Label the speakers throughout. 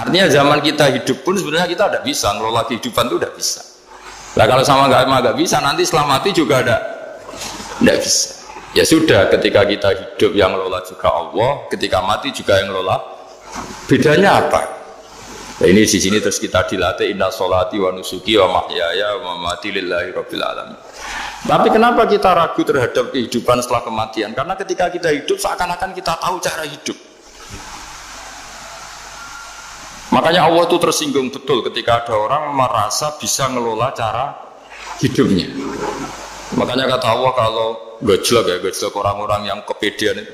Speaker 1: Artinya zaman kita hidup pun sebenarnya kita tidak bisa ngelola kehidupan itu tidak bisa. Nah kalau sama nggak bisa nanti setelah mati juga tidak bisa. Ya sudah, ketika kita hidup yang ngelola juga Allah, ketika mati juga yang ngelola. Bedanya apa? Nah, ini di sini terus kita dilatih inna sholati wa nusuki wa mahyaya wa mamati lillahi rabbil alamin. Tapi kenapa kita ragu terhadap kehidupan setelah kematian? Karena ketika kita hidup seakan-akan kita tahu cara hidup. Makanya Allah itu tersinggung betul ketika ada orang merasa bisa ngelola cara hidupnya. Makanya kata Allah kalau gojlok orang-orang yang kepedean itu,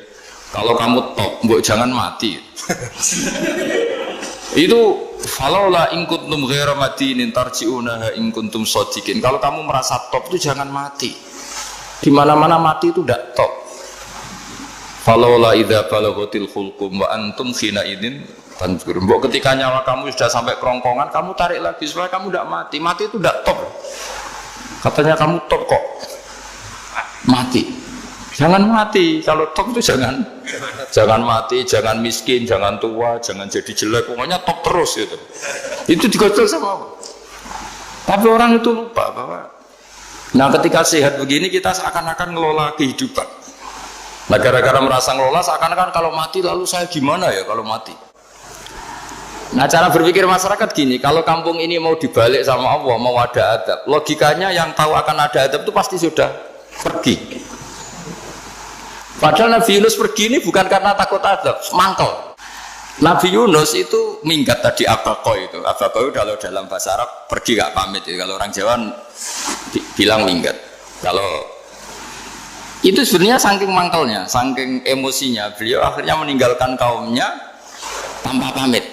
Speaker 1: kalau kamu top, mbok jangan mati. Itu falaula in kuntum ghaira madinin tarji'unaha in kuntum shadiqin. Kalau kamu merasa top itu jangan mati. Di mana-mana mati itu tidak top. Falaula idza balaghatil khulqum wa antum khina idin tanzur. Mbok ketika nyawa kamu sudah sampai kerongkongan, kamu tarik lagi supaya kamu tidak mati. Mati itu tidak top. Katanya kamu top kok mati. Jangan mati. Kalau top itu jangan mati, jangan miskin, jangan tua, jangan jadi jelek. Pokoknya top terus gitu. Itu digocol sama Allah. Tapi orang itu lupa bahwa nah ketika sehat begini kita seakan-akan ngelola kehidupan. Nah gara-gara merasa ngelola seakan-akan kalau mati lalu saya gimana ya kalau mati. Nah cara berpikir masyarakat gini, kalau kampung ini mau dibalik sama Allah, mau ada adab, logikanya yang tahu akan ada adab itu pasti sudah pergi. Padahal Nabi Yunus pergi ini bukan karena takut adab, mangkel. Nabi Yunus itu minggat tadi abaqo itu. Abaqo itu kalau dalam bahasa Arab pergi gak pamit ya. Kalau orang Jawa bilang minggat. Kalau itu sebenarnya saking mangkelnya, saking emosinya, beliau akhirnya meninggalkan kaumnya tanpa pamit.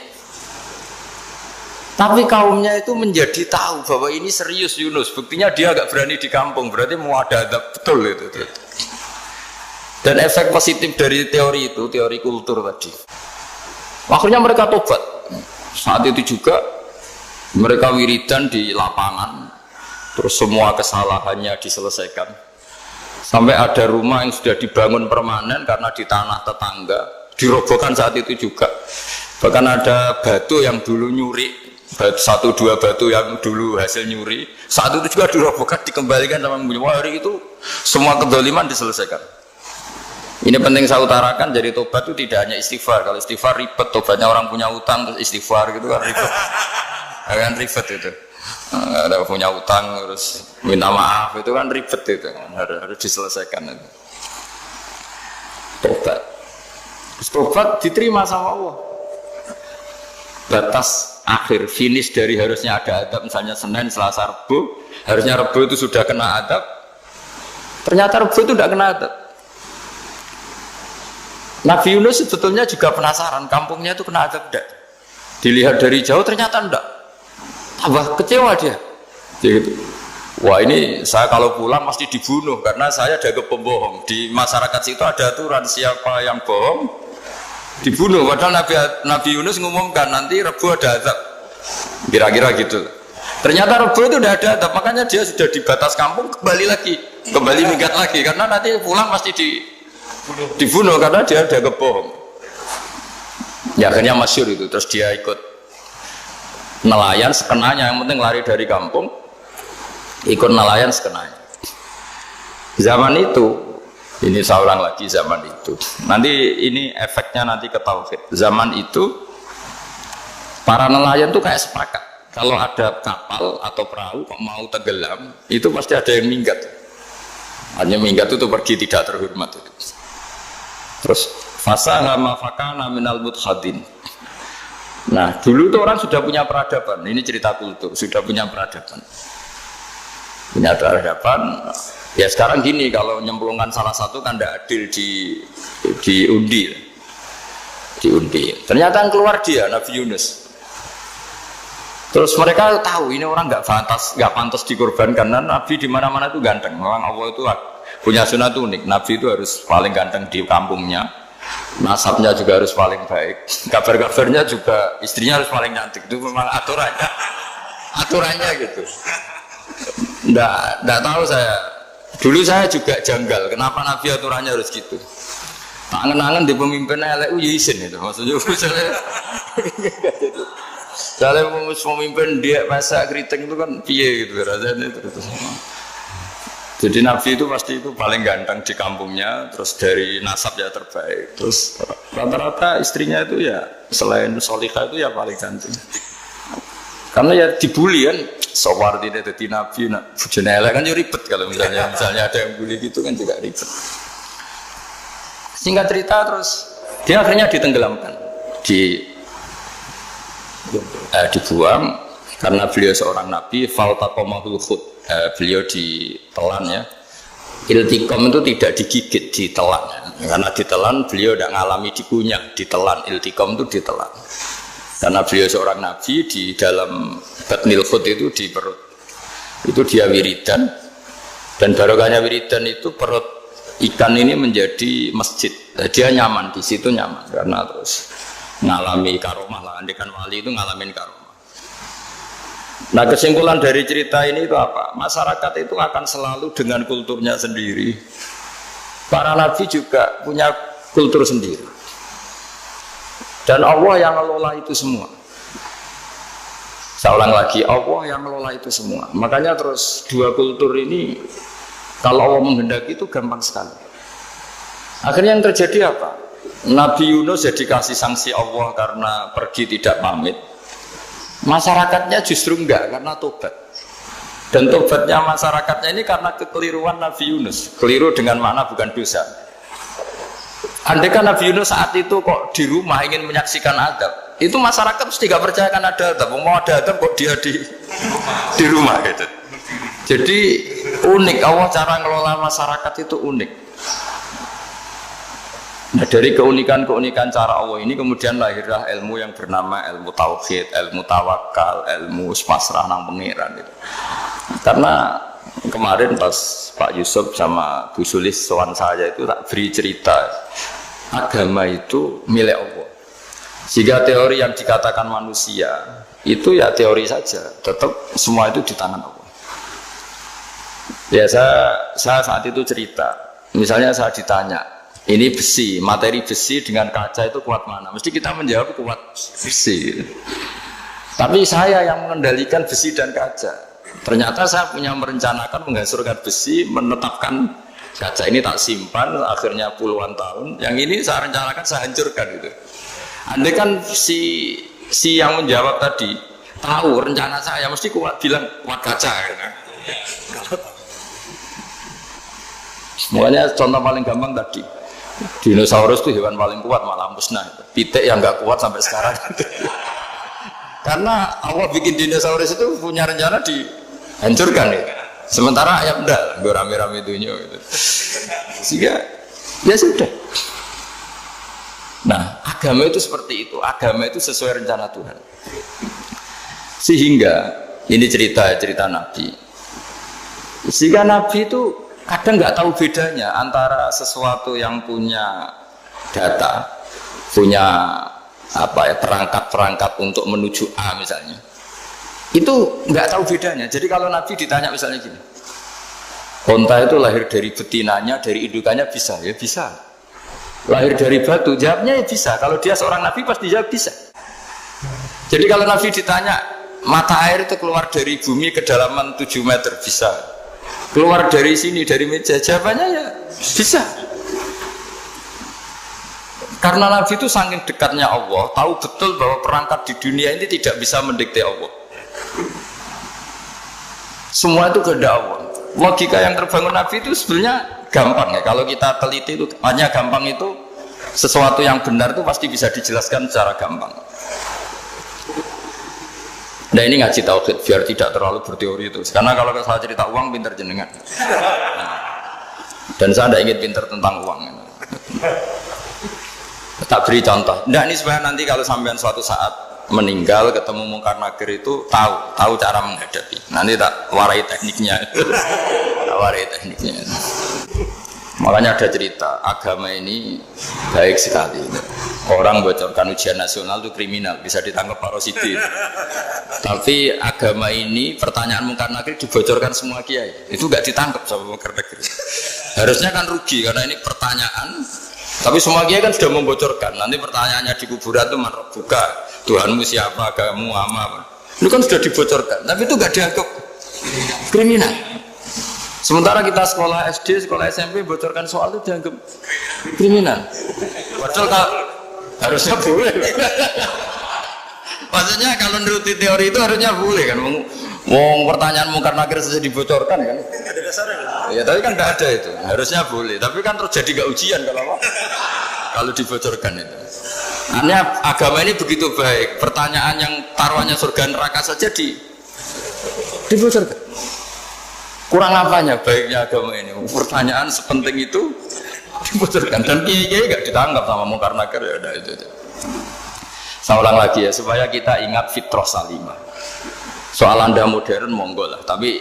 Speaker 1: Tapi kaumnya itu menjadi tahu bahwa ini serius Yunus. Buktinya dia agak berani di kampung. Berarti mau ada adab betul itu. Dan efek positif dari teori itu, teori kultur tadi. Akhirnya mereka tobat. Saat itu juga mereka wiridan di lapangan. Terus semua kesalahannya diselesaikan. Sampai ada rumah yang sudah dibangun permanen karena di tanah tetangga. Dirobohkan saat itu juga. Bahkan ada batu yang dulu nyuri. Satu dua batu yang dulu hasil nyuri saat itu juga dirobohkan dikembalikan sama penghuni. Hari itu semua kedoliman diselesaikan. Ini penting saya utarakan, jadi tobat itu tidak hanya istighfar. Kalau istighfar ribet, tobatnya orang punya utang terus istighfar gitu kan ribet. Kan ribet itu. Ada punya utang terus minta maaf itu kan ribet itu kan. Harus diselesaikan itu. Tobat. Terus tobat diterima sama Allah. Batas akhir finish dari harusnya ada adab misalnya Senin, Selasa, Rabu, harusnya Rabu itu sudah kena adab, ternyata Rabu itu tidak kena adab. Nabi Yunus sebetulnya juga penasaran kampungnya itu kena adab tidak, dilihat dari jauh ternyata tidak, tambah kecewa dia gitu. Wah ini saya kalau pulang pasti dibunuh karena saya dianggap pembohong. Di masyarakat situ ada aturan siapa yang bohong dibunuh. Padahal Nabi Yunus ngumumkan nanti Rebu ada azab, kira-kira gitu. Ternyata Rebu itu udah ada azab, makanya dia sudah di batas kampung kembali minggat lagi karena nanti pulang pasti dibunuh karena dia dianggap bohong. Ya akhirnya masyhur itu, terus dia ikut nelayan sekenanya, yang penting lari dari kampung, ikut nelayan sekenanya. Zaman itu ini saya ulang lagi zaman itu. Nanti ini efeknya nanti ke tauhid. Zaman itu para nelayan tuh kayak sepakat. Kalau ada kapal atau perahu mau tenggelam, itu pasti ada yang minggat. Hanya minggat itu pergi tidak terhormat itu. Terus fasahama fakana minal mudhadin. Nah, dulu tuh orang sudah punya peradaban. Ini cerita kultur, sudah punya peradaban. Punya peradaban. Ya sekarang gini, kalau nyemplungkan salah satu kan tidak adil diundi. Ternyata yang keluar dia Nabi Yunus. Terus mereka tahu ini orang nggak pantas dikorbankan. Karena Nabi di mana-mana itu ganteng. Orang Allah itu punya sunat unik. Nabi itu harus paling ganteng di kampungnya. Nasabnya juga harus paling baik. Kabar-kabarnya juga istrinya harus paling cantik. Itu memang aturannya gitu. Nggak tahu saya. Dulu saya juga janggal, kenapa Nabi aturannya harus gitu? Angen-angen di pemimpin LU izin itu, maksudnya Kalau memimpin dia masak keriting itu kan piye gitu rasanya itu. Jadi Nabi itu pasti itu paling ganteng di kampungnya, terus dari nasab ya terbaik, terus rata-rata istrinya itu ya selain Solihah itu ya paling ganteng. Karena ya dibully kan, sewar tidak jadi Nabi, bujone elek kan ya ribet kalau misalnya ada yang bully gitu kan juga ribet. Singkat cerita terus dia akhirnya ditenggelamkan, dibuang karena beliau seorang Nabi, faltaqamahul khut. Beliau ditelan ya. Iltiqam itu tidak digigit, ditelan. Karena ditelan beliau tidak ngalami dikunyah, ditelan. Iltiqam itu ditelan. Karena beliau seorang nabi di dalam batnil khut itu di perut. Itu dia wiridan. Dan barokahnya wiridan itu perut ikan ini menjadi masjid. Dia nyaman di situ nyaman karena terus ngalami karomah lah. Andekan wali itu ngalamin karomah. Nah kesimpulan dari cerita ini itu apa? Masyarakat itu akan selalu dengan kulturnya sendiri. Para nabi juga punya kultur sendiri. Dan Allah yang ngelola itu semua. Saya ulang lagi, Allah yang ngelola itu semua. Makanya terus dua kultur ini kalau Allah menghendaki itu gampang sekali. Akhirnya yang terjadi apa? Nabi Yunus jadi kasih sanksi Allah karena pergi tidak pamit. Masyarakatnya justru enggak karena tobat. Dan tobatnya masyarakatnya ini karena kekeliruan Nabi Yunus. Keliru dengan makna bukan dosa. Andai kan Nabi Yunus saat itu kok di rumah ingin menyaksikan adab, itu masyarakat mesti gak percaya kan ada adab. Mau ada adab kok dia di rumah gitu. Jadi unik, Allah cara ngelola masyarakat itu unik. Nah dari keunikan-keunikan cara Allah ini kemudian lahirlah ilmu yang bernama ilmu tauhid, ilmu tawakal, ilmu pasrah nang pengiran gitu. Karena kemarin pas Pak Yusuf sama Bu Sulis soal saya itu tak beri cerita agama itu milik Allah. Sehingga teori yang dikatakan manusia itu ya teori saja, tetap semua itu di tangan Allah. Ya saya saat itu cerita, misalnya saya ditanya, ini besi, materi besi dengan kaca itu kuat mana? Mesti kita menjawab kuat besi. Tapi saya yang mengendalikan besi dan kaca. Ternyata saya punya merencanakan menghancurkan besi, menetapkan kaca ini tak simpan, akhirnya puluhan tahun. Yang ini saya rencanakan saya hancurkan gitu. Andai kan si yang menjawab tadi tahu rencana saya mesti kuat bilang kuat kaca. Gitu. Semuanya contoh paling gampang tadi. Dinosaurus itu hewan paling kuat malah musnah. Pitik yang nggak kuat sampai sekarang. Karena Allah bikin dinosaurus itu punya rencana dihancurkan ya. Sementara ayam enggak, gue rame-rame dunia gitu. Sehingga ya sudah. Nah agama itu seperti itu. Agama itu sesuai rencana Tuhan. Sehingga ini cerita Nabi. Sehingga Nabi itu kadang nggak tahu bedanya antara sesuatu yang punya data, punya perangkat-perangkat untuk menuju A misalnya, itu nggak tahu bedanya. Jadi kalau Nabi ditanya misalnya gini, onta itu lahir dari betinanya, dari indukannya bisa, ya bisa. Lahir dari batu, jawabnya ya bisa. Kalau dia seorang Nabi pasti jawab bisa. Jadi kalau Nabi ditanya mata air itu keluar dari bumi kedalaman 7 meter bisa. Keluar dari sini, dari meja, jawabannya ya bisa. Karena Nabi itu saking dekatnya Allah, tahu betul bahwa perangkat di dunia ini tidak bisa mendikte Allah. Semua itu kehendak Allah. Logika yang terbangun Nabi itu sebenarnya gampang ya. Kalau kita teliti itu hanya gampang itu, sesuatu yang benar itu pasti bisa dijelaskan secara gampang. Nah ini ngaji tauhid biar tidak terlalu berteori itu. Karena kalau saya cerita uang pinter jenengan. Nah, dan saya tidak ingin pinter tentang uang. Tak beri contoh. Nah ini supaya nanti kalau sampean suatu saat meninggal ketemu mungkar nakir itu tahu cara menghadapi. Nanti tak warai tekniknya. Tak warai tekniknya. Makanya ada cerita agama ini baik sekali. Orang bocorkan ujian nasional itu kriminal, bisa ditangkap Pak Rosidi. Tapi agama ini pertanyaan mungkar nakir dibocorkan semua kiai, itu nggak ditangkap sama mungkar nakir. Harusnya kan rugi karena ini pertanyaan, tapi semua kiai kan sudah membocorkan. Nanti pertanyaannya di kuburan itu buka Tuhanmu siapa, agamamu apa. Itu kan sudah dibocorkan, tapi itu nggak dianggap kriminal. Sementara kita sekolah SD, sekolah SMP bocorkan soal itu dianggap kriminal. Padahal harusnya boleh. Maksudnya kalau menuruti teori itu harusnya boleh kan. Mau pertanyaan mungkar nakir saja dibocorkan kan. Ada dasarnya. Ya tapi kan tidak ada itu. Harusnya boleh. Tapi kan terjadi nggak ujian kalau dibocorkan itu. Artinya agama ini begitu baik. Pertanyaan yang taruhannya surga neraka saja dibocorkan. Kurang apanya baiknya agama ini? Pertanyaan sepenting itu dibocorkan dan kiai-kiai nggak ditangkap sama mungkar nakir ya udah itu. Saya ulang lagi ya supaya kita ingat fitrah salimah. Soal Anda modern monggo lah, tapi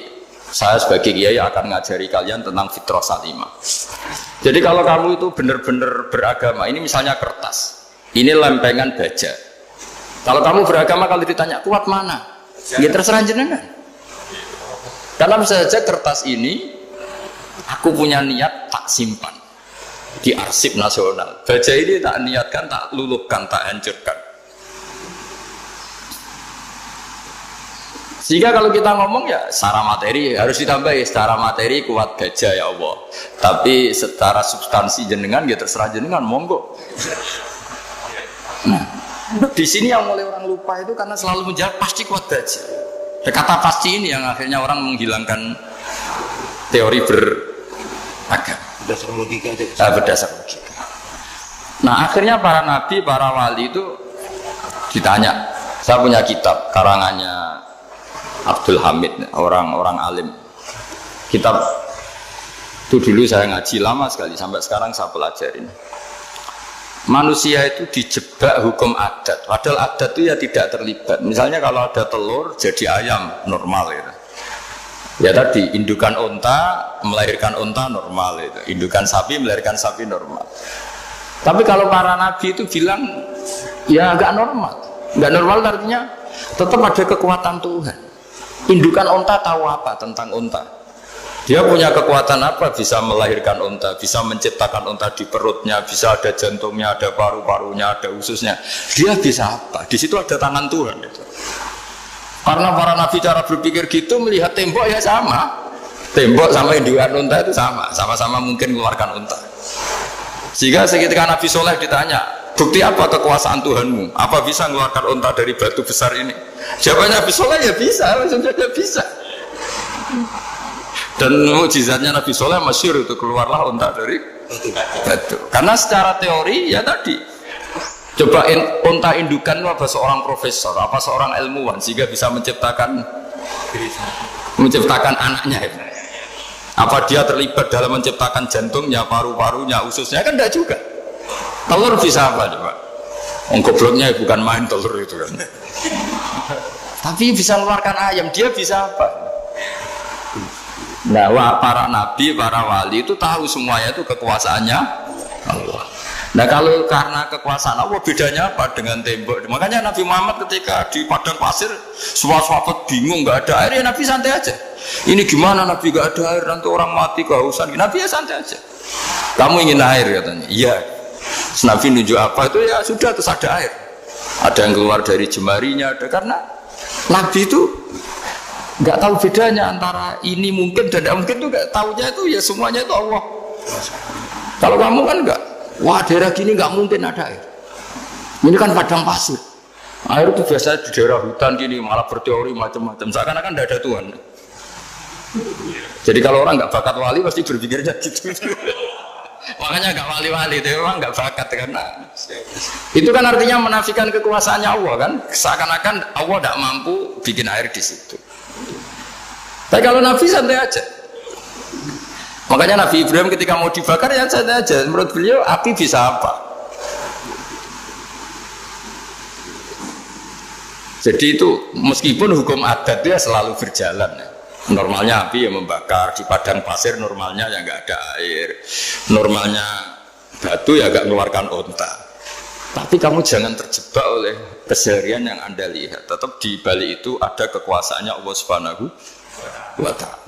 Speaker 1: saya sebagai kiai akan ngajari kalian tentang fitrah salimah. Jadi kalau kamu itu benar-benar beragama, ini misalnya kertas, ini lempengan baja. Kalau kamu beragama kalau ditanya kuat mana, ya terserah jenengan. Karena bisa saja kertas ini aku punya niat tak simpan di arsip nasional. Baja ini tak niatkan, tak luluhkan, tak hancurkan. Sehingga kalau kita ngomong ya secara materi harus ditambahi, secara materi kuat gajah ya Allah. Tapi secara substansi jenengan ya terserah jenengan monggo. Nah, di sini yang mulai orang lupa itu karena selalu menjawab pasti kuat gajah. Kata pasti ini yang akhirnya orang menghilangkan teori beragama. Berdasarkan logika aja. Berdasarkan logika. Nah akhirnya para nabi, para wali itu ditanya. Saya punya kitab karangannya Abdul Hamid, orang-orang alim. Kitab itu dulu saya ngaji lama sekali, sampai sekarang saya pelajarin. Manusia itu dijebak hukum adat, padahal adat itu ya tidak terlibat. Misalnya kalau ada telur jadi ayam normal gitu. Ya tadi indukan unta melahirkan unta normal itu, indukan sapi melahirkan sapi normal. Tapi kalau para nabi itu bilang ya nggak normal, nggak normal artinya tetap ada kekuatan Tuhan. Indukan unta tahu apa tentang unta? Dia punya kekuatan apa? Bisa melahirkan unta, bisa menciptakan unta di perutnya, bisa ada jantungnya, ada paru-parunya, ada ususnya. Dia bisa apa? Di situ ada tangan Tuhan itu. Karena para nabi cara berpikir gitu, melihat tembok ya sama. Tembok sama indukan unta itu sama, sama-sama mungkin mengeluarkan unta. Sehingga ketika Nabi Soleh ditanya, bukti apa kekuasaan Tuhanmu? Apa bisa mengeluarkan unta dari batu besar ini? Jawabannya Nabi Soleh ya bisa, langsung saja bisa. Dan mukjizatnya Nabi Soleh masyhur itu keluarlah unta dari batu. Karena secara teori ya tadi, coba unta indukan itu apa seorang profesor, apa seorang ilmuwan sehingga bisa menciptakan anaknya itu. Apa dia terlibat dalam menciptakan jantungnya, paru-parunya, ususnya kan tidak juga. Telur bisa apa coba? Gobloknya bukan main telur itu kan. Tapi bisa mengeluarkan ayam, dia bisa apa? Nah, para nabi, para wali itu tahu semuanya itu kekuasaannya Allah. Nah, kalau karena kekuasaan Allah bedanya apa dengan tembok? Makanya Nabi Muhammad ketika di padang pasir, sahabat bingung nggak ada air, ya Nabi santai aja. Ini gimana Nabi nggak ada air, nanti orang mati kehausan. Nabi ya santai aja. Kamu ingin air katanya? Iya. Nabi nunjuk apa itu ya sudah terus ada air. Ada yang keluar dari jemarinya, ada karena Nabi itu nggak tahu bedanya antara ini mungkin dan tidak mungkin, itu nggak tahunya itu ya semuanya itu Allah. Kalau kamu kan nggak, wah daerah gini nggak mungkin ada air. Ini kan padang pasir. Air itu biasanya di daerah hutan gini malah berteori macam-macam. Seakan-akan tidak ada Tuhan. Jadi kalau orang nggak bakat wali pasti berpikirnya gitu. Makanya nggak wali-wali itu orang nggak bakat karena itu kan artinya menafikan kekuasaannya Allah kan. Seakan-akan Allah tidak mampu bikin air di situ. Tapi kalau Nabi santai aja. Makanya Nabi Ibrahim ketika mau dibakar ya santai aja. Menurut beliau api bisa apa? Jadi itu meskipun hukum adat dia selalu berjalan. Normalnya api yang membakar di padang pasir, normalnya ya nggak ada air. Normalnya batu ya nggak mengeluarkan unta. Tapi kamu jangan terjebak oleh keseharian yang Anda lihat. Tetap di balik itu ada kekuasaannya Allah Subhanahu wa Ta'ala.